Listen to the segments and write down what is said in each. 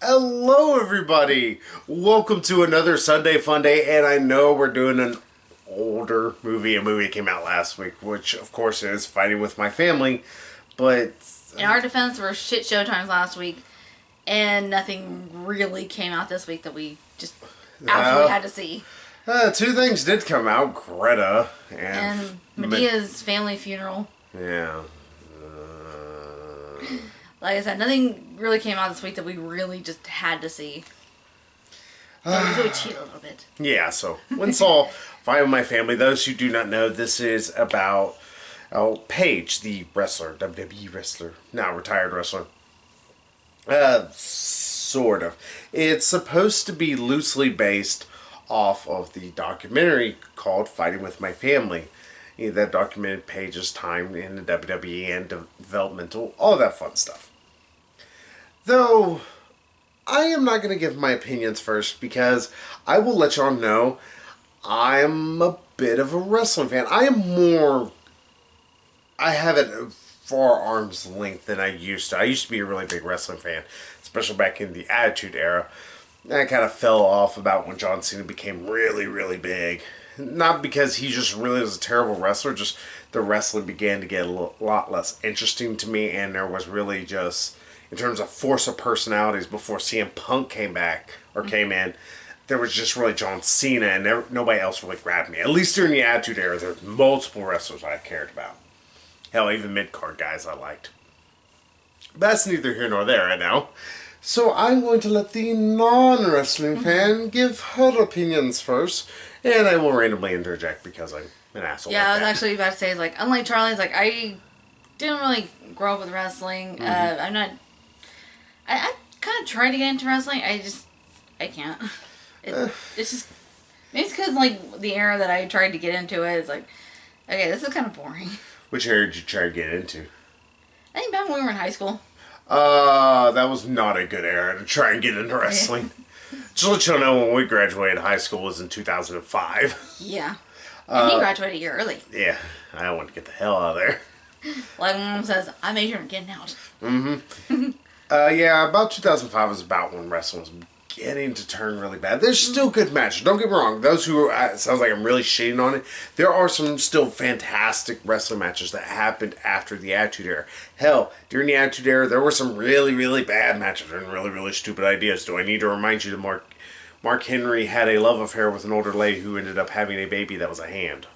Hello, everybody. Welcome to another Sunday Funday, and I know we're doing an older movie, a movie that came out last week, which of course is Fighting with My Family. But in our defense, were shit show times last week, and nothing really came out this week that we just absolutely had to see. Two things did come out: Greta and Medea's family funeral. Yeah. Like I said, nothing really came out this week that we really just had to see. So we cheated a little bit. Yeah, so when saw Fight with My Family, those who do not know, this is about Paige, the wrestler, WWE wrestler, now retired wrestler. Sort of. It's supposed to be loosely based off of the documentary called Fighting with My Family. That documented Paige's time in the WWE and developmental, all that fun stuff. Though, I am not going to give my opinions first because I will let y'all know I'm a bit of a wrestling fan. I have it far arm's length than I used to. I used to be a really big wrestling fan, especially back in the Attitude Era. I kind of fell off about when John Cena became really, really big. Not because he just really was a terrible wrestler, just the wrestling began to get a lot less interesting to me, and there was really just, in terms of force of personalities, before CM Punk came back, or came in, there was just really John Cena, and nobody else really grabbed me. At least during the Attitude Era, there were multiple wrestlers I cared about. Hell, even mid-card guys I liked. But that's neither here nor there right now. So I'm going to let the non-wrestling fan give her opinions first, and I will randomly interject because I'm an asshole. Yeah, I was actually about to say, like, unlike Charlie's, like, I didn't really grow up with wrestling. I kind of tried to get into wrestling. I can't. It's just, maybe it's because, like, the era that I tried to get into it is like, okay, this is kind of boring. Which era did you try to get into? I think back when we were in high school. That was not a good era to try and get into wrestling. Just to let you know, when we graduated high school was in 2005. Yeah. And he graduated a year early. Yeah, I wanted to get the hell out of there. Like Mom says, I made sure I'm getting out. Yeah, about 2005 was about when wrestling was getting to turn really bad. There's still good matches. Don't get me wrong. Those who it sounds like I'm really shitting on it. There are some still fantastic wrestling matches that happened after the Attitude Era. Hell, during the Attitude Era, there were some really, really bad matches and really, really stupid ideas. Do I need to remind you that Mark Henry had a love affair with an older lady who ended up having a baby that was a hand?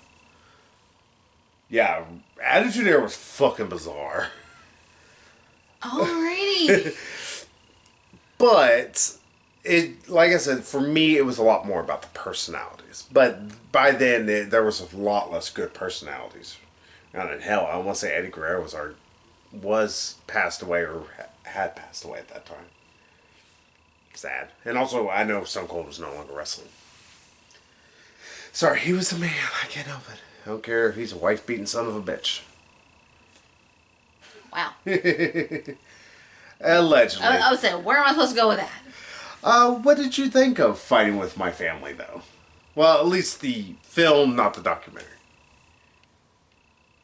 Yeah, Attitude Era was fucking bizarre. Alrighty. But like I said, for me, it was a lot more about the personalities. But by then, there was a lot less good personalities. And in hell, I want to say Eddie Guerrero was passed away or had passed away at that time. Sad. And also, I know Stone Cold was no longer wrestling. Sorry, he was a man. I can't help it. I don't care if he's a wife-beating son of a bitch. Wow. Allegedly. I would say, where am I supposed to go with that? What did you think of Fighting with My Family, though? Well, at least the film, not the documentary.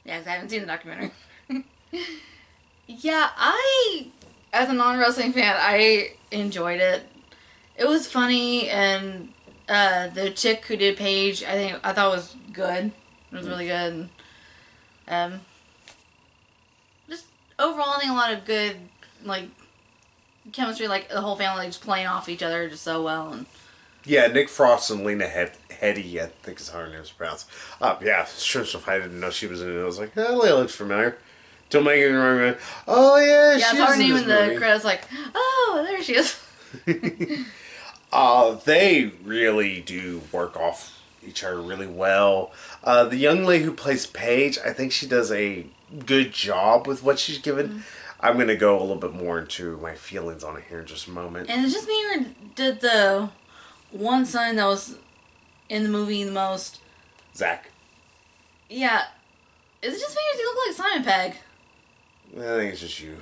Yeah, because I haven't seen the documentary. Yeah, as a non-wrestling fan, I enjoyed it. It was funny, and the chick who did Paige, I thought was good. It was really good. And, just overall, I think a lot of good, like, chemistry, like the whole family just playing off each other just so well. And yeah, Nick Frost and Lena Headey, I think is how her name is pronounced. Yeah, sure enough, I didn't know she was in it. I was like, that lady looks familiar. Don't make it wrong. Oh yeah, yeah, I saw her name in the credits. Like, oh, there she is. They really do work off each other really well. The young lady who plays Paige, I think she does a good job with what she's given. I'm going to go a little bit more into my feelings on it here in just a moment. And it's just me or did the one son that was in the movie the most? Zach. Yeah. Is it just me or does he look like Simon Pegg? I think it's just you.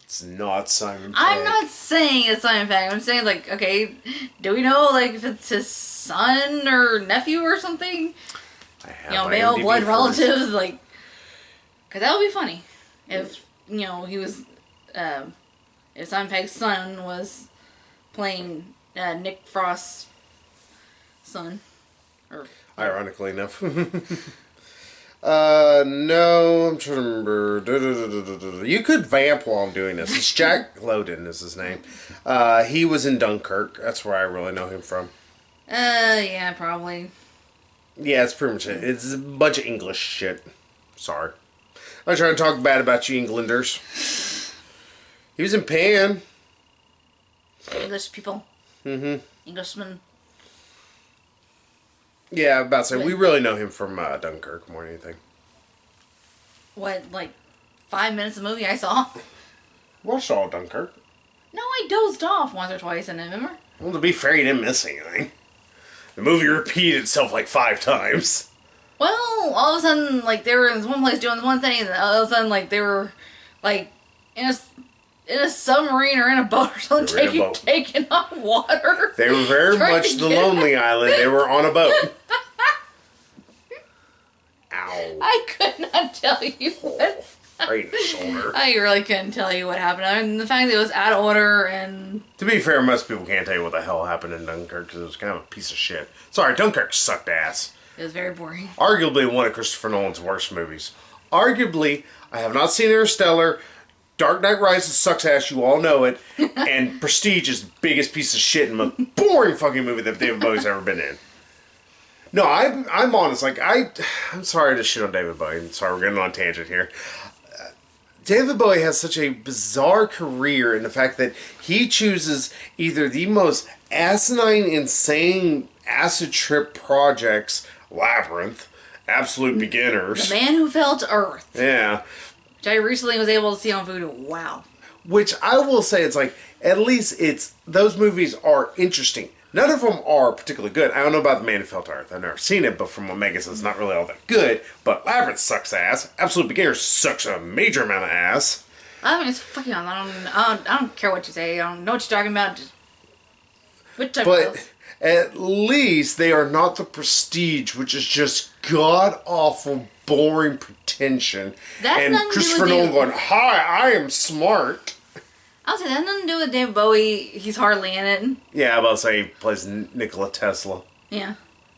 It's not Simon Pegg. I'm not saying it's Simon Pegg. I'm saying, like, okay, do we know, like, if it's his son or nephew or something? I have male blood relatives, like... Because that would be funny if, he was, if if Simon Pegg's son was playing Nick Frost's son. Or, Ironically enough. No, I'm trying to remember. You could vamp while I'm doing this. It's Jack Lowden is his name. He was in Dunkirk. That's where I really know him from. Yeah, probably. Yeah, it's pretty much it. It's a bunch of English shit. Sorry. I'm trying to talk bad about you Englanders. He was in Pan. English people. Mm-hmm. Englishmen. Yeah, I'm about to say, we really know him from Dunkirk more than anything. What, like 5 minutes of movie I saw? Watched all Dunkirk. No, I dozed off once or twice in it, remember? Well, to be fair, you didn't miss anything. The movie repeated itself like 5 times. Well, all of a sudden, like, they were in one place doing one thing, and then all of a sudden, like, they were, like, in a submarine or in a boat or something, taking on water. They were very much the Lonely Island. They were on a boat. Ow. I could not tell you what. Right in the shoulder. I really couldn't tell you what happened. I mean, the fact that it was out of order and... To be fair, most people can't tell you what the hell happened in Dunkirk because it was kind of a piece of shit. Sorry, Dunkirk sucked ass. It was very boring. Arguably one of Christopher Nolan's worst movies. Arguably, I have not seen Interstellar. Dark Knight Rises sucks ass, you all know it. And Prestige is the biggest piece of shit and most boring fucking movie that David Bowie's ever been in. No, I'm honest. Like, I'm sorry to shit on David Bowie. I'm sorry, we're getting on a tangent here. David Bowie has such a bizarre career in the fact that he chooses either the most asinine, insane acid trip projects, Labyrinth, Absolute Beginners. The Man Who Fell to Earth. Yeah. Which I recently was able to see on Voodoo. Wow. Which I will say, it's like, at least those movies are interesting. None of them are particularly good. I don't know about The Man Who Fell to Earth. I've never seen it, but from what Megan says, it's not really all that good. But Labyrinth sucks ass. Absolute Beginners sucks a major amount of ass. I mean, it's fucking I don't care what you say. I don't know what you're talking about. Just, which type But at least they are not The Prestige, which is just god-awful, boring pretension. That's and Christopher Nolan going, hi, I am smart. I'll say that has nothing to do with David Bowie. He's hardly in it. Yeah, I'm about to say he plays Nikola Tesla. Yeah.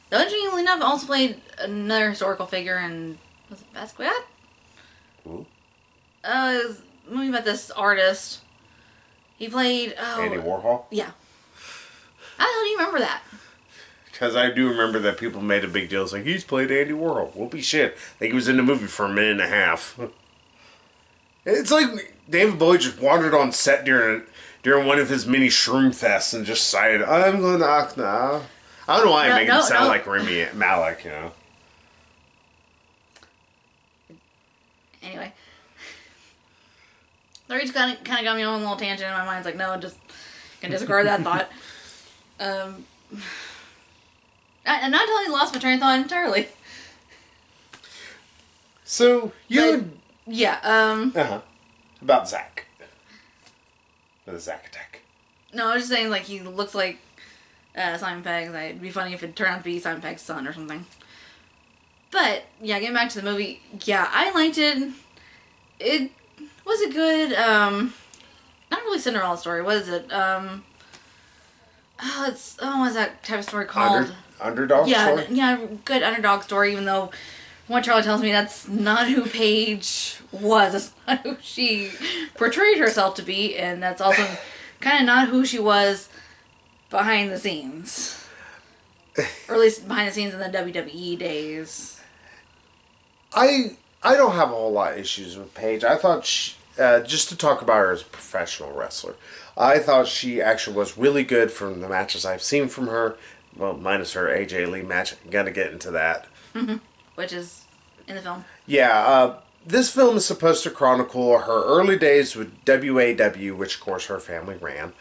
Though, interestingly enough, also played another historical figure in... Was it Basquiat? Ooh. It was a movie about this artist. He played... Andy Warhol? Yeah. How the hell do you remember that? Because I do remember that people made a big deal. It's like, he's played Andy Warhol. Whoopie shit. I think he was in the movie for a minute and a half. It's like David Bowie just wandered on set during one of his mini shroom fests and just decided, I'm going to act now. I don't know why I'm making him sound like Rami Malek, you know. Anyway. Larry just kind of got me on a little tangent in my mind. It's like, no, just can disregard that thought. And not until I lost my train of thought entirely. So, Yeah, about Zach. The Zack attack. No, I was just saying, like, he looks like Simon Pegg. It'd be funny if it turned out to be Simon Pegg's son or something. But, yeah, getting back to the movie, yeah, I liked it. It was a good, not really Cinderella story. What is it? What's that type of story called? Underdog story? Yeah, good underdog story, even though what Charlie tells me, that's not who Paige was. That's not who she portrayed herself to be, and that's also kind of not who she was behind the scenes. Or at least behind the scenes in the WWE days. I don't have a whole lot of issues with Paige. I thought she, just to talk about her as a professional wrestler, I thought she actually was really good from the matches I've seen from her. Well, minus her AJ Lee match. Gotta get into that. Mm-hmm. Which is in the film. Yeah, this film is supposed to chronicle her early days with WAW, which of course her family ran,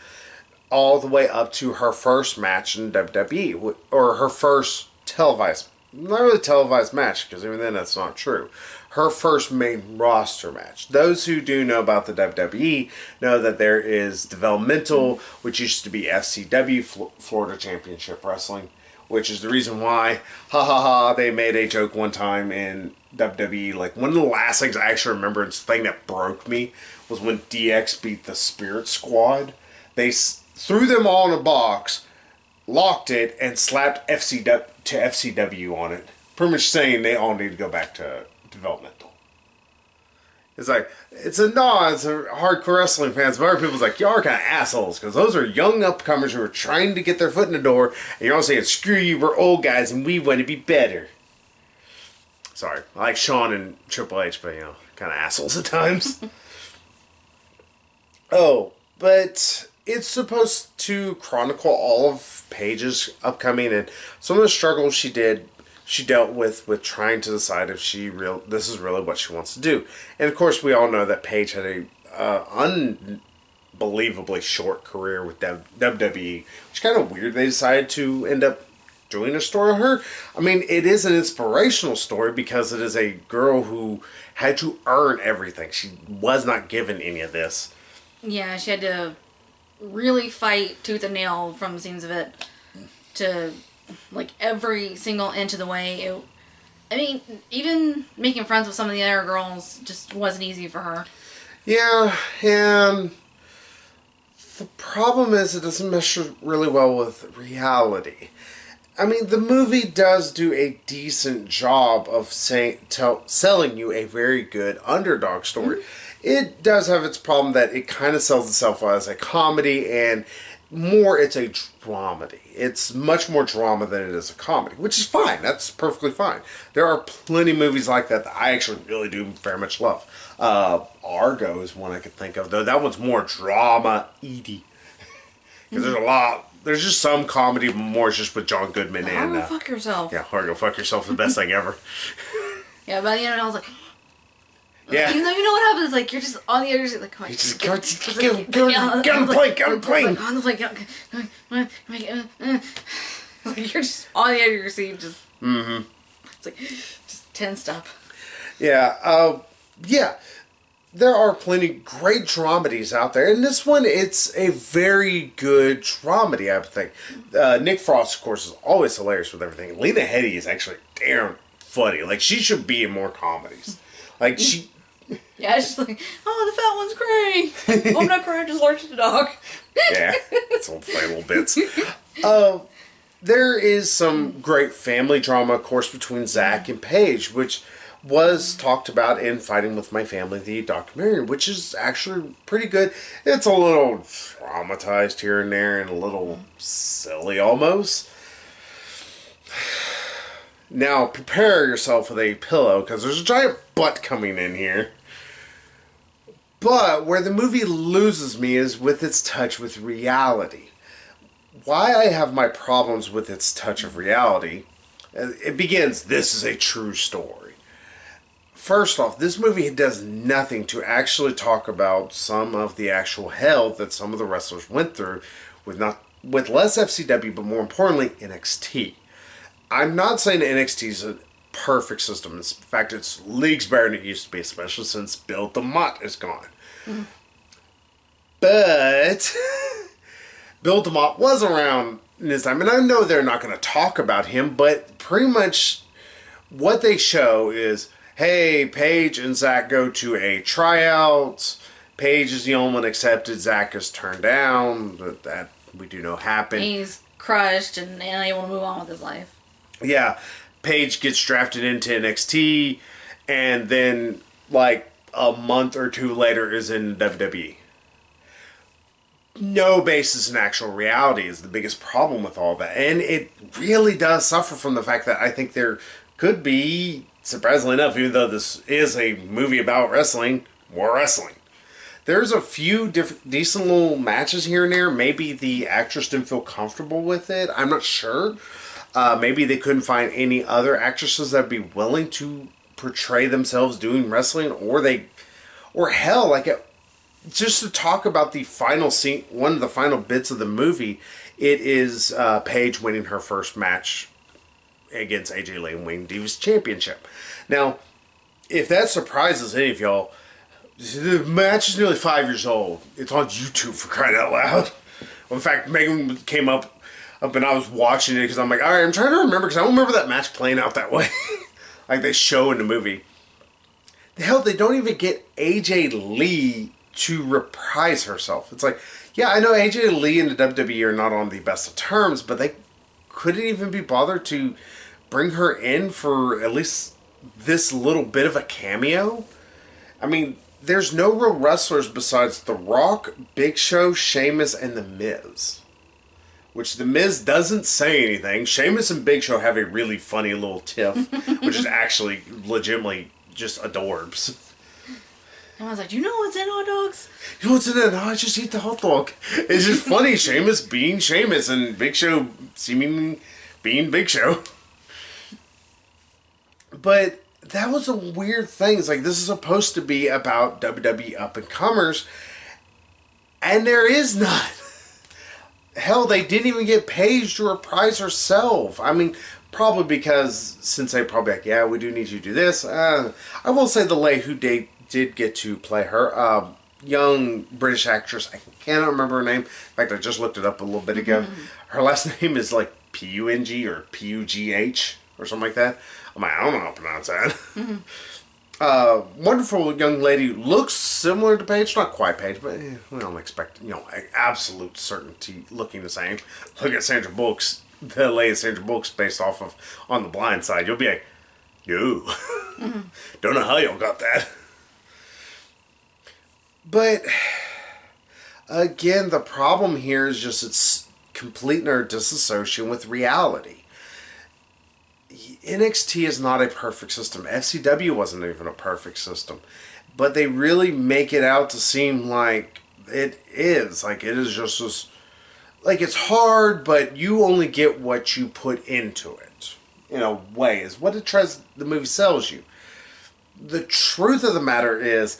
all the way up to her first match in WWE, or her first televised, not really televised match, because even then that's not true. Her first main roster match. Those who do know about the WWE know that there is developmental, which used to be FCW, Florida Championship Wrestling, which is the reason why, they made a joke one time in WWE. Like, one of the last things I actually remember, it's the thing that broke me, was when DX beat the Spirit Squad. They threw them all in a box, locked it, and slapped FCW on it. Pretty much saying they all need to go back to developmental. It's like, it's a hardcore wrestling fans, but other people's like, y'all are kind of assholes, because those are young upcomers who are trying to get their foot in the door, and you're all saying, screw you, we're old guys, and we want to be better. Sorry, I like Shawn and Triple H, but, kind of assholes at times. Oh, but it's supposed to chronicle all of Paige's upcoming and some of the struggles she dealt with trying to decide if this is really what she wants to do. And of course, we all know that Paige had a unbelievably short career with WWE, which is kind of weird. They decided to end up doing a story on her. I mean, it is an inspirational story because it is a girl who had to earn everything. She was not given any of this. Yeah, she had to really fight tooth and nail from the seams of it to, like, every single inch of the way. I mean, even making friends with some of the other girls just wasn't easy for her. Yeah, and the problem is it doesn't mesh really well with reality. I mean, the movie does do a decent job of selling you a very good underdog story. Mm-hmm. It does have its problem that it kind of sells itself as a comedy, and more it's a dramedy. It's much more drama than it is a comedy, which is fine. That's perfectly fine. There are plenty of movies like that I actually really do very much love. Argo is one I could think of, though that one's more drama-y. Because there's just some comedy, but more it's just with John Goodman and... Argo, fuck yourself. Yeah, Argo, fuck yourself, the best thing ever. Yeah, by the end I was like... Yeah. Even though you know what happens, like, you're just on the other side, like, come on. Just get on the plane, get on the plane. On the plane, like, you're just on the edge of your seat, just... Mm-hmm. It's like, just tensed up. Yeah, yeah. There are plenty great dramedies out there, and this one, it's a very good dramedy, I think. Nick Frost, of course, is always hilarious with everything. Lena Headey is actually damn funny. Like, she should be in more comedies. Like, she... Yeah, it's just like, oh, the fat one's crying. Oh, I'm not crying, just large the dog. Yeah, it's all funny little bits. There is some great family drama, of course, between Zach and Paige, which was talked about in Fighting With My Family, the documentary, which is actually pretty good. It's a little traumatized here and there and a little silly almost. Now, prepare yourself with a pillow, because there's a giant butt coming in here. But where the movie loses me is with its touch with reality. Why I have my problems with its touch of reality, it begins, this is a true story. First off, this movie does nothing to actually talk about some of the actual hell that some of the wrestlers went through with less FCW, but more importantly, NXT. I'm not saying NXT is a perfect system. In fact, it's leagues better than it used to be, especially since Bill DeMott is gone. Mm. But Bill DeMott was around in his time, and I know they're not going to talk about him, but pretty much what they show is, hey, Paige and Zach go to a tryout. Paige is the only one accepted. Zach is turned down. That we do know happened. He's crushed and unable to move on with his life. Yeah, Paige gets drafted into NXT, and then, like, a month or two later is in WWE. No basis in actual reality is the biggest problem with all that. And it really does suffer from the fact that I think there could be, surprisingly enough, even though this is a movie about wrestling, more wrestling. There's a few decent little matches here and there. Maybe the actress didn't feel comfortable with it. I'm not sure. Maybe they couldn't find any other actresses that'd be willing to portray themselves doing wrestling, or hell, like just to talk about the final scene, one of the final bits of the movie. It is Paige winning her first match against AJ Lee and winning Divas Championship. Now, if that surprises any of y'all, the match is nearly 5 years old. It's on YouTube, for crying out loud. In fact, Megan came up and I was watching it because I'm like, all right, I'm trying to remember because I don't remember that match playing out that way. Like they show in the movie. The hell, they don't even get AJ Lee to reprise herself. It's like, yeah, I know AJ Lee and the WWE are not on the best of terms, but they couldn't even be bothered to bring her in for at least this little bit of a cameo. I mean, there's no real wrestlers besides The Rock, Big Show, Sheamus, and The Miz. Which The Miz doesn't say anything. Sheamus and Big Show have a really funny little tiff, which is actually legitimately just adorbs. And I was like, do you know what's in hot dogs? You know what's in it? No, I just eat the hot dog. It's just funny. Sheamus being Sheamus and Big Show seeming being Big Show. But that was a weird thing. It's like, this is supposed to be about WWE up-and-comers, and there is none. Hell, they didn't even get Paige to reprise herself. I mean, probably because since they probably like, yeah, we do need you to do this. I will say the lady who did get to play her, young British actress. I cannot remember her name. In fact, I just looked it up a little bit ago. Her last name is like Pung or Pugh or something like that. I'm like, I don't know how to pronounce that. Wonderful young lady, looks similar to Paige, not quite Paige, but we don't expect, absolute certainty looking the same. Look at Sandra Bullock, the lady Sandra Bullock's based off of On the Blind Side. You'll be like, yo, don't know how y'all got that. But again, the problem here is just it's complete and utter disassociation with reality. NXT is not a perfect system. FCW wasn't even a perfect system. But they really make it out to seem like it is. Like, it is just this... Like, it's hard, but you only get what you put into it. In a way, is what the movie sells you. The truth of the matter is,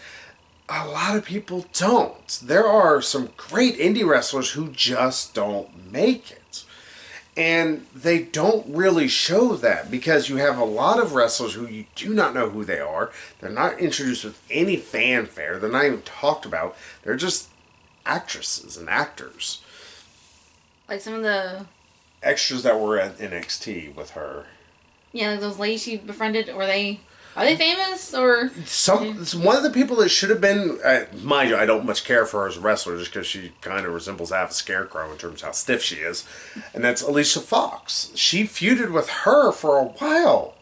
a lot of people don't. There are some great indie wrestlers who just don't make it. And they don't really show that because you have a lot of wrestlers who you do not know who they are. They're not introduced with any fanfare. They're not even talked about. They're just actresses and actors. Like some of the extras that were at NXT with her. Yeah, like those ladies she befriended, are they famous or? One of the people that should have been, mind you, I don't much care for her as a wrestler just because she kind of resembles half a scarecrow in terms of how stiff she is, and that's Alicia Fox. She feuded with her for a while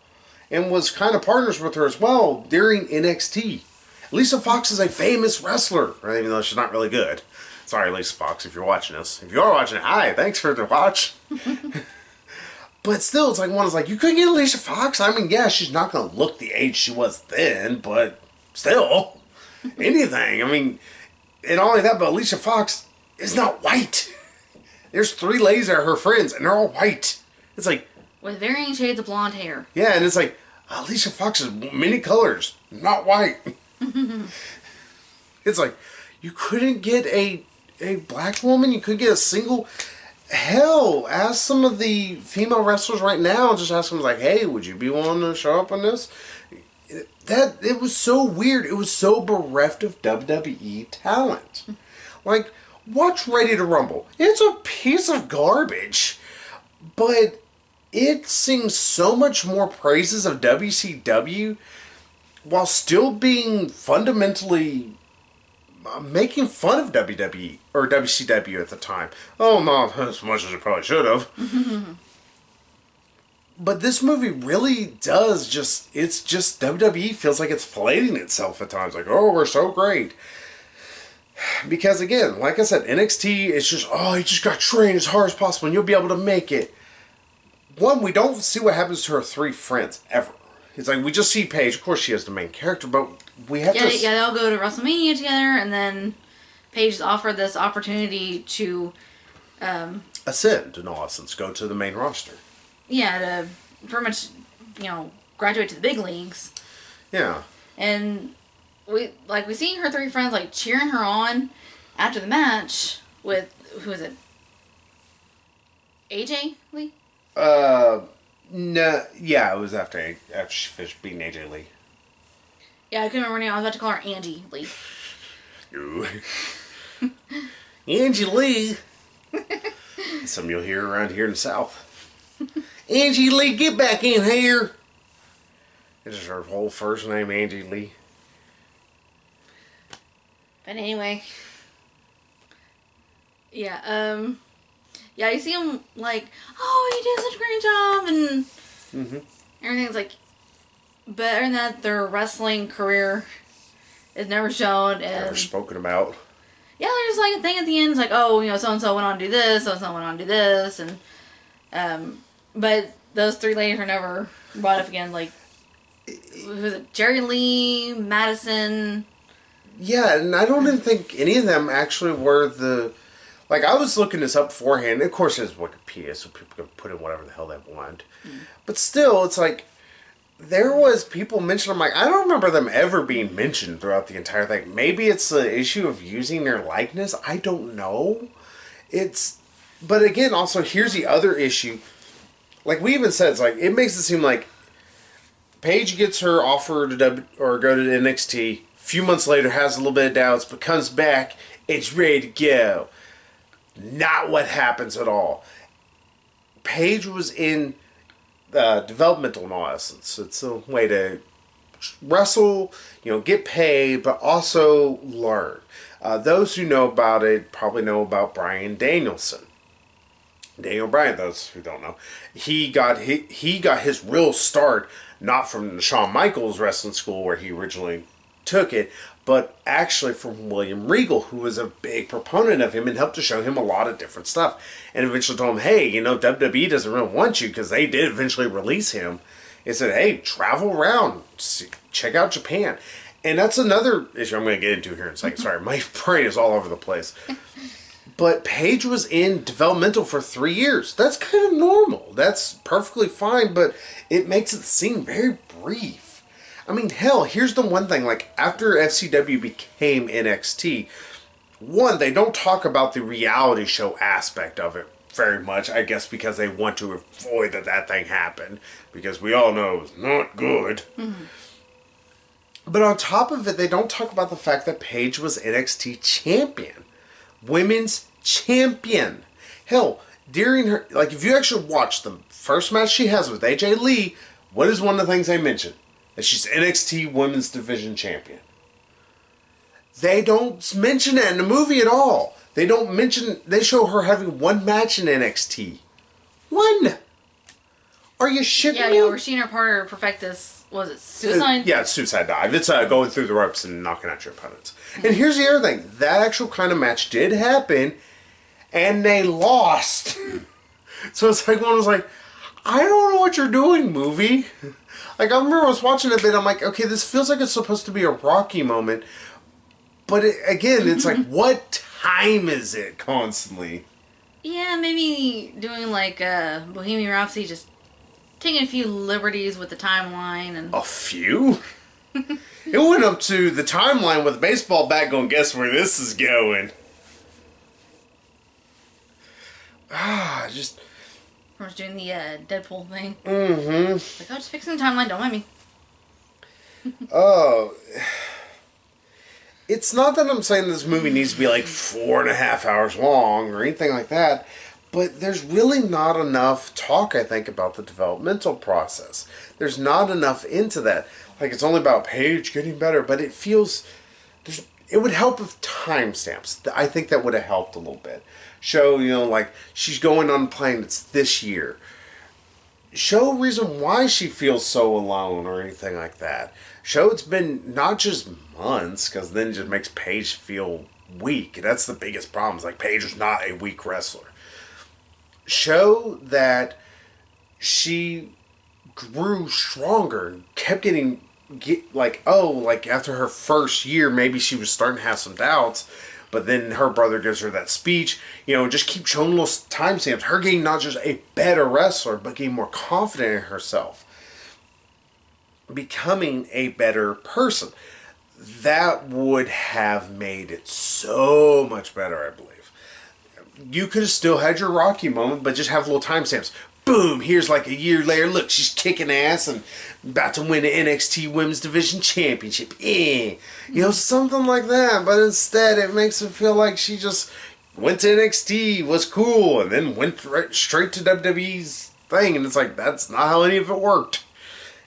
and was kind of partners with her as well during NXT. Alicia Fox is a famous wrestler, right? Even though she's not really good. Sorry, Alicia Fox, if you're watching this. If you are watching, hi, thanks for the watch. But still, it's like one is like, you couldn't get Alicia Fox? I mean, yeah, she's not going to look the age she was then, but still, anything. I mean, and not only that, but Alicia Fox is not white. There's 3 ladies that are her friends, and they're all white. It's like... with varying shades of blonde hair. Yeah, and it's like, Alicia Fox is many colors, not white. It's like, you couldn't get a black woman, you couldn't get a single... Hell, ask some of the female wrestlers right now. Just ask them, like, hey, would you be willing to show up on this? It was so weird. It was so bereft of WWE talent. Like, watch Ready to Rumble. It's a piece of garbage. But it sings so much more praises of WCW while still being fundamentally... making fun of WWE or WCW at the time. Oh, not as much as it probably should have. But this movie really does it's just WWE feels like it's flating itself at times. Like, oh, we're so great. Because again, like I said, NXT is just, oh, you just got to train as hard as possible and you'll be able to make it. One, we don't see what happens to her 3 friends ever. It's like, we just see Paige. Of course, she is the main character, but we have to... Yeah, they'll go to WrestleMania together, and then Paige is offered this opportunity to... ascend, in all essence. Go to the main roster. Yeah, to pretty much, graduate to the big leagues. Yeah. And we see her 3 friends, like, cheering her on after the match with... who is it? AJ Lee? No, yeah, it was after she finished beating AJ Lee. Yeah, I couldn't remember her name. I was about to call her Angie Lee. Ooh. Angie Lee. Something you'll hear around here in the South. Angie Lee, get back in here. This is her whole first name, Angie Lee. But anyway, yeah, yeah, you see him like, oh, you did such a great job, and everything's like, better than that, their wrestling career is never shown, and Never spoken about. yeah, there's like a thing at the end, it's like, oh, so and so went on to do this, so and so went on to do this, and but those three ladies are never brought up again. Like, was it Jerry Lee, Madison? Yeah, and I don't even think any of them actually were the... Like, I was looking this up beforehand. Of course, it's Wikipedia, so people can put in whatever the hell they want. But still, it's like, there was people mentioned. I'm like, I don't remember them ever being mentioned throughout the entire thing. Maybe it's the issue of using their likeness. I don't know. But again, also, here's the other issue. Like we even said, it's like, it makes it seem like Paige gets her offer to go to NXT. A few months later, has a little bit of doubts, but comes back. It's ready to go. Not what happens at all. Paige was in developmental in all essence. It's a way to wrestle, get paid, but also learn. Those who know about it probably know about Bryan Danielson. Daniel Bryan, those who don't know, he got his real start not from Shawn Michaels wrestling school where he originally took it, but actually from William Regal, who was a big proponent of him and helped to show him a lot of different stuff. And eventually told him, hey, WWE doesn't really want you, because they did eventually release him. He said, hey, travel around, check out Japan. And that's another issue I'm going to get into here in a second. Sorry, my brain is all over the place. But Paige was in developmental for 3 years. That's kind of normal. That's perfectly fine, but it makes it seem very brief. I mean, hell, here's the one thing. Like, after FCW became NXT, one, they don't talk about the reality show aspect of it very much, I guess because they want to avoid that thing happened, because we all know it's not good. Mm-hmm. But on top of it, they don't talk about the fact that Paige was NXT champion. Women's champion. Hell, during her... Like, if you actually watch the first match she has with AJ Lee, what is one of the things they mention? That she's NXT Women's Division Champion. They don't mention that in the movie at all. They don't mention... They show her having one match in NXT. One! Are you shitting me? Yeah, Rashina Parter perfect this... Was it suicide? Yeah, it's suicide dive. It's going through the ropes and knocking out your opponents. And here's the other thing. That actual kind of match did happen, and they lost. So it's like one was like, I don't know what you're doing, movie. Like, I remember I was watching a bit, I'm like, okay, this feels like it's supposed to be a Rocky moment. But again, it's like, what time is it constantly? Yeah, maybe doing like Bohemian Rhapsody, just taking a few liberties with the timeline. And a few? It went up to the timeline with a baseball bat going, guess where this is going? Just... I was doing the Deadpool thing. Mm-hmm. Like, oh, just fixing the timeline, don't mind me. Oh. It's not that I'm saying this movie needs to be like 4.5 hours long or anything like that, but there's really not enough talk, I think, about the developmental process. There's not enough into that. Like, it's only about Paige getting better, but it feels... It would help with timestamps. I think that would have helped a little bit. Show, like, she's going on a plane, it's this year. Show a reason why she feels so alone or anything like that. Show it's been not just months, because then it just makes Paige feel weak. That's the biggest problem. It's like, Paige is not a weak wrestler. Show that she grew stronger and kept getting... after her first year, maybe she was starting to have some doubts, but then her brother gives her that speech, just keep showing little timestamps. Her getting not just a better wrestler, but getting more confident in herself. Becoming a better person. That would have made it so much better, I believe. You could have still had your Rocky moment, but just have little timestamps. Boom, here's like a year later, look, she's kicking ass and about to win the NXT Women's Division Championship. Something like that. But instead, it makes it feel like she just went to NXT, was cool, and then went straight to WWE's thing. And it's like, that's not how any of it worked.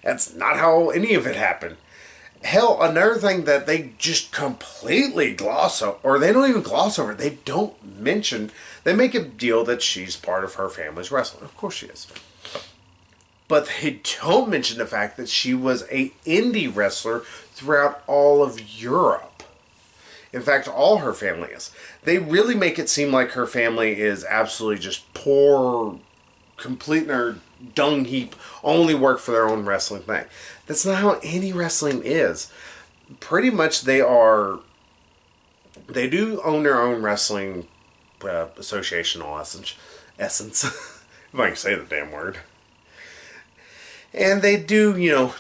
That's not how any of it happened. Hell, another thing that they just completely gloss over, or they don't even gloss over, they don't mention, they make a deal that she's part of her family's wrestling. Of course she is. But they don't mention the fact that she was a indie wrestler throughout all of Europe. In fact, all her family is. They really make it seem like her family is absolutely just poor, complete nerd, dung heap, only work for their own wrestling thing. That's not how any wrestling is. Pretty much they do own their own wrestling associational essence. If I can say the damn word. And they do,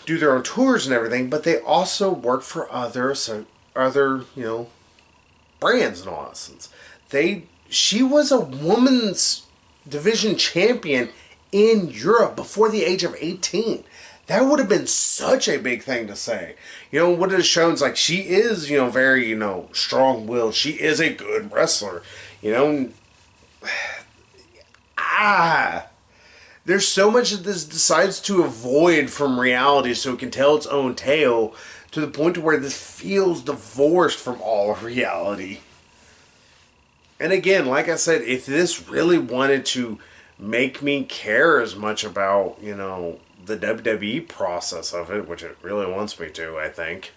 do their own tours and everything, but they also work for other, brands in all essence. She was a women's division champion in Europe before the age of 18. That would have been such a big thing to say. What it has shown is like she is, very, strong-willed. She is a good wrestler. There's so much that this decides to avoid from reality so it can tell its own tale to the point to where this feels divorced from all of reality. And again, like I said, if this really wanted to make me care as much about, the WWE process of it, which it really wants me to, I think,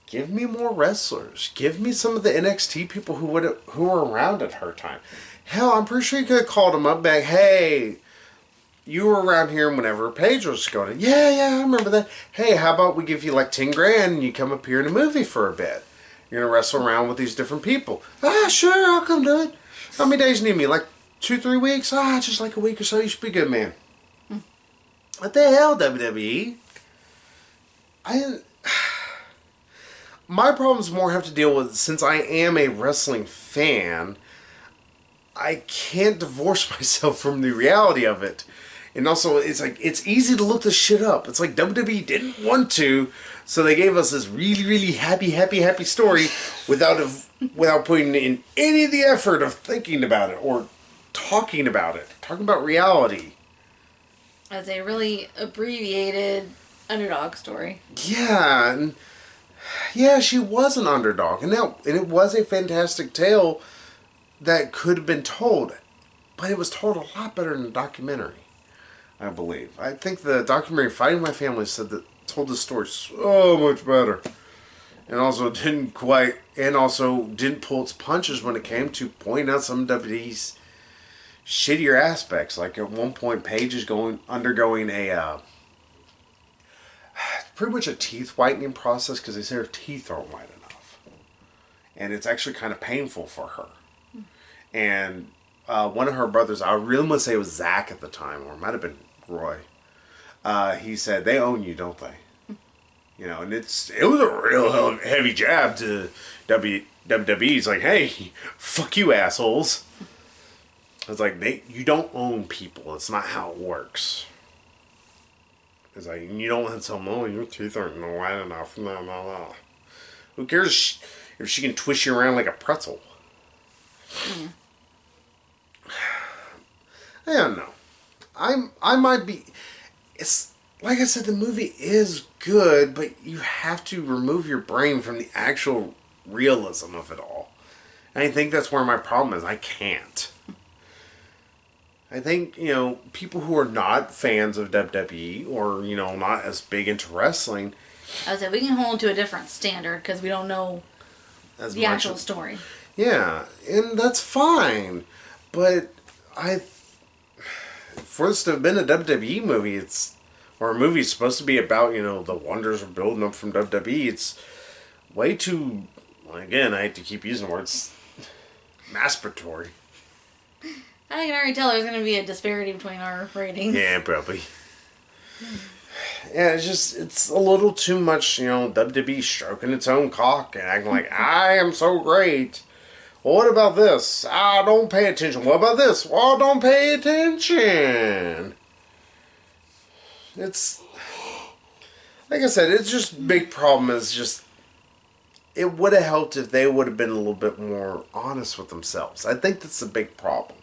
give me more wrestlers. Give me some of the NXT people who were around at her time. Hell, I'm pretty sure you could have called them up back, hey, you were around here whenever Paige was going. Yeah, I remember that. Hey, how about we give you like 10 grand and you come up here in a movie for a bit? You're going to wrestle around with these different people. Sure, I'll come do it. How many days do you need me? Like 2-3 weeks? Just like a week or so. You should be good, man. What the hell, WWE? My problems more have to deal with, since I am a wrestling fan, I can't divorce myself from the reality of it. And also, it's like, it's easy to look this shit up. It's like WWE didn't want to, so they gave us this really, really happy story without putting in any of the effort of thinking about it or talking about it. Talking about reality. As a really abbreviated underdog story. Yeah, she was an underdog. And it was a fantastic tale that could have been told. But it was told a lot better in the documentary, I believe. I think the documentary Fighting My Family told the story so much better. And also didn't pull its punches when it came to pointing out some of WWE's shittier aspects. Like at one point, Paige is undergoing pretty much a teeth whitening process because they say her teeth aren't white enough. And it's actually kind of painful for her. And one of her brothers, I really want to say it was Zach at the time, or it might have been Roy. He said, they own you, don't they? And it was a real heavy jab to WWE. It's like, hey, fuck you, assholes. It's like, you don't own people. It's not how it works. It's like, you don't have to tell them, oh, your teeth aren't white enough. No. Who cares if she can twist you around like a pretzel? I don't know. I might be... It's like I said, the movie is good, but you have to remove your brain from the actual realism of it all. And I think that's where my problem is. I can't. I think, people who are not fans of WWE or, not as big into wrestling... I would say we can hold to a different standard because we don't know the actual story. Yeah, and that's fine. But for this to have been a WWE movie, or a movie supposed to be about, the wonders of building up from WWE, it's way too, again, I hate to keep using words, masturbatory. I can already tell there's going to be a disparity between our ratings. Yeah, probably. Yeah, it's a little too much, WWE stroking its own cock and acting like, I am so great. Well, what about this? Don't pay attention. What about this? Well, don't pay attention. It's, like I said, it's just big problem is just, it would have helped if they would have been a little bit more honest with themselves. I think that's the big problem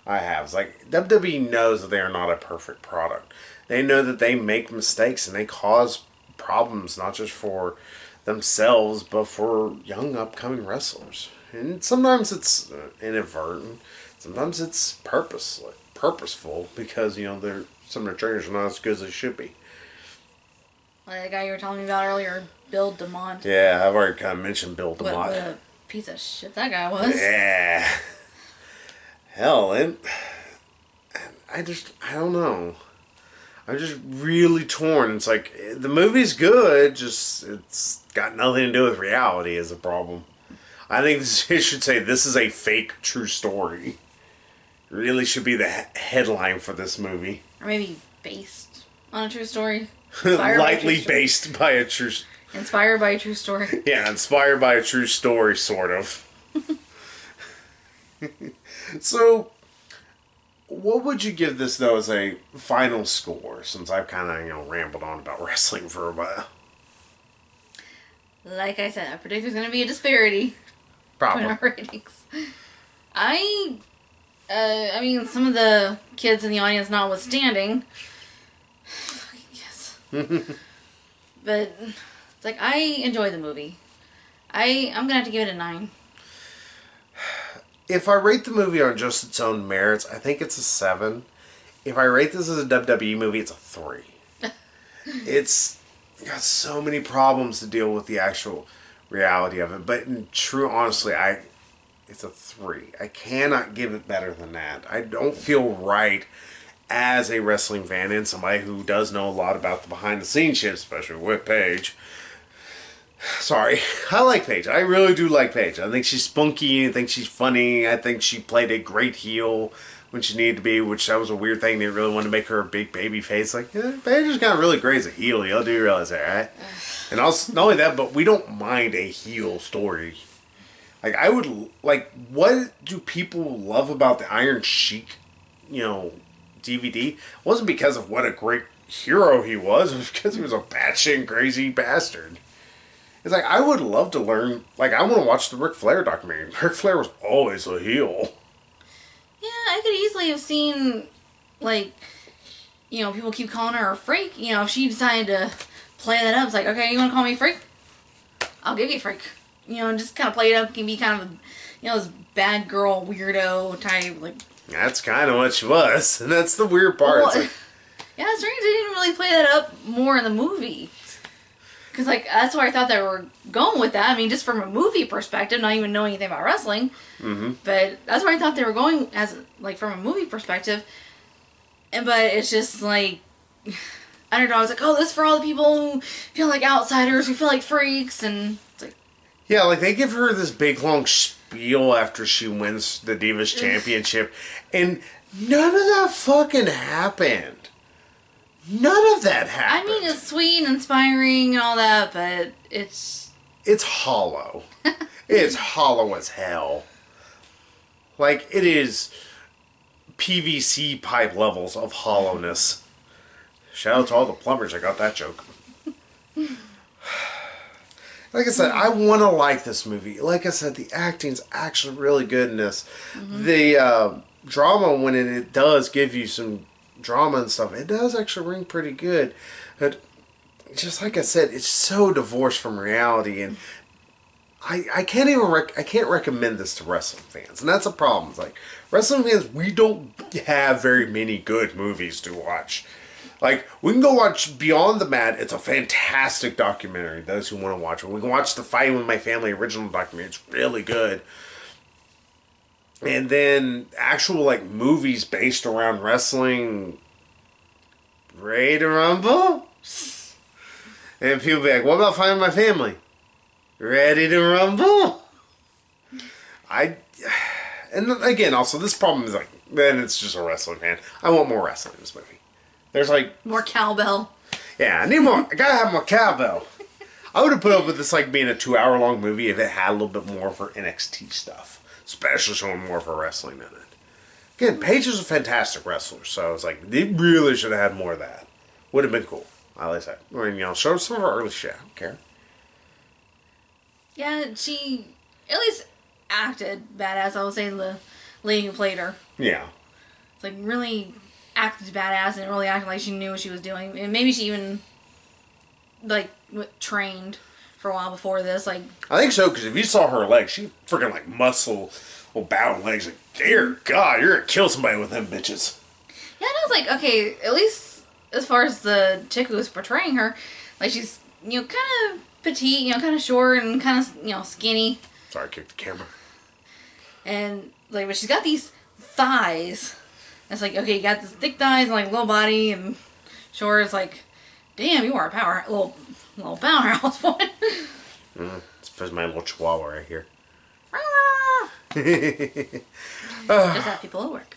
I have. It's like, WWE knows that they are not a perfect product. They know that they make mistakes and they cause problems, not just for themselves, but for young upcoming wrestlers. And sometimes it's inadvertent, sometimes it's purposeful, because some of their trainers are not as good as they should be. Like that guy you were telling me about earlier, Bill DeMont. Yeah, I've already kind of mentioned Bill DeMott. What a piece of shit that guy was. Yeah. Hell, and I don't know. I'm just really torn. It's like, the movie's good, just it's got nothing to do with reality is a problem. I think it should say this is a fake true story. It really should be the headline for this movie. Or maybe based on a true story. Lightly based by a true... Inspired by a true story. Yeah, inspired by a true story, sort of. So, what would you give this, though, as a final score? Since I've kind of, rambled on about wrestling for a while. Like I said, I predict there's going to be a disparity Probably. between our ratings. I mean, some of the kids in the audience notwithstanding, yes. But it's like, I enjoy the movie. I'm going to have to give it a 9. If I rate the movie on just its own merits, I think it's a 7. If I rate this as a WWE movie, it's a 3. It's got so many problems to deal with the actual reality of it. But in true, honestly, it's a 3. I cannot give it better than that. I don't feel right as a wrestling fan and somebody who does know a lot about the behind-the-scenes shit, especially with Paige. Sorry. I like Paige. I really do like Paige. I think she's spunky. I think she's funny. I think she played a great heel when she needed to be, which that was a weird thing. They really wanted to make her a big baby face. Like, Paige is kind of really great as a heel. Y'all do realize that, right? And also, not only that, but we don't mind a heel story. Like, what do people love about the Iron Sheik, DVD? It wasn't because of what a great hero he was. It was because he was a batshit crazy bastard. It's like, I would love to learn, I want to watch the Ric Flair documentary. Ric Flair was always a heel. Yeah, I could easily have seen, people keep calling her a freak. If she decided to play that up, it's like, okay, you want to call me a freak? I'll give you a freak. Just kind of play it up. Can be kind of, this bad girl, weirdo type, That's kind of what she was. And that's the weird part. Well, yeah, it's strange they didn't really play that up more in the movie. Because, that's where I thought they were going with that. I mean, just from a movie perspective, not even knowing anything about wrestling. Mm-hmm. But that's where I thought they were going from a movie perspective. But it's just, underdogs, oh, this is for all the people who feel like outsiders, who feel like freaks, and it's like... Yeah, they give her this big, long spiel after she wins the Divas Championship, and none of that fucking happened. None of that happened. I mean, it's sweet and inspiring and all that, but it's... It's hollow. It's hollow as hell. It is PVC pipe levels of hollowness. Shout out to all the plumbers that got that joke. Like I said, I want to like this movie. Like I said, the acting's actually really good in this. Mm-hmm. The drama, when it does give you some drama and stuff, it does actually ring pretty good. But just like I said, it's so divorced from reality, and I can't even I can't recommend this to wrestling fans, and that's a problem. It's wrestling fans, we don't have very many good movies to watch. We can go watch Beyond the Mat. It's a fantastic documentary, those who want to watch it. We can watch the Fighting With My Family original documentary. It's really good. And then actual, movies based around wrestling. Ready to Rumble? And people be like, what about Fighting With My Family? Ready to Rumble? And again, also, this problem is then it's just a wrestling fan. I want more wrestling in this movie. There's more cowbell. Yeah, I need more. I gotta have more cowbell. I would have put up with this being a 2-hour-long movie if it had a little bit more for NXT stuff. Especially showing more for wrestling in it. Again, Paige is a fantastic wrestler, so it's they really should have had more of that. Would have been cool. I like that. Show some of her early shit. I don't care. Yeah, she at least acted badass. I would say the lady who played her. Yeah. It's really acted badass and really acted like she knew what she was doing. And maybe she even like trained for a while before this. Like, I think so, because if you saw her legs, she freaking like muscle, bound legs. Like, dear God, you're gonna kill somebody with them bitches. yeah, and I was like, okay, at least as far as the chick who was portraying her, like she's kind of petite, kind of short and kind of skinny. Sorry, I kicked the camera. And like, but she's got these thighs. It's like, okay, you got this thick thighs and like little body and short. It's like, damn, you are a little powerhouse boy. It's because my little chihuahua right here. Just have people at work.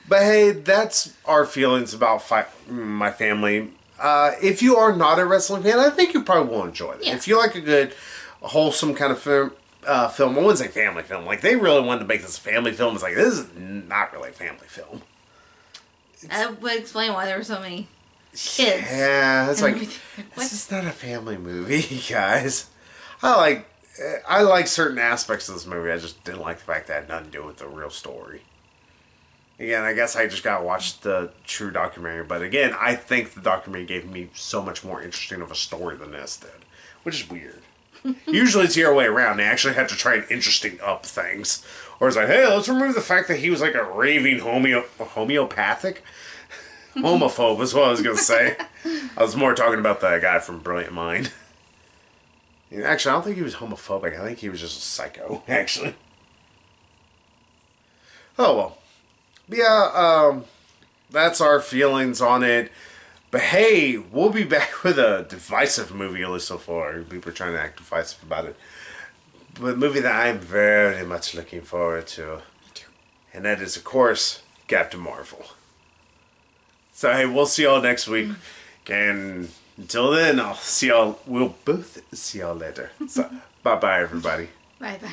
But hey, that's our feelings about my family. If you are not a wrestling fan, I think you probably will enjoy it. Yeah. If you like a good, wholesome kind of film, I wouldn't say family film. Like, they really wanted to make this a family film. It's like, this is not really a family film. That would explain why there were so many kids. Yeah, it's like, this is not a family movie, guys. I like certain aspects of this movie. I just didn't like the fact that it had nothing to do with the real story. Again, I guess I just gotta watch the true documentary. But again, I think the documentary gave me so much more interesting of a story than this did. Which is weird. Usually it's the other way around. They actually have to try and interesting up things. Or it's like, hey, let's remove the fact that he was like a raving homeopathic? Homophobe is what I was gonna say. I was more talking about the guy from Brilliant Mind. Actually, I don't think he was homophobic. I think he was just a psycho, actually. Oh, well. Yeah, that's our feelings on it. But hey, we'll be back with a divisive movie, at least so far. People are trying to act divisive about it. But a movie that I'm very much looking forward to. And that is, of course, Captain Marvel. So hey, we'll see y'all next week. And until then, we'll both see y'all later. So, bye-bye, everybody. Bye-bye.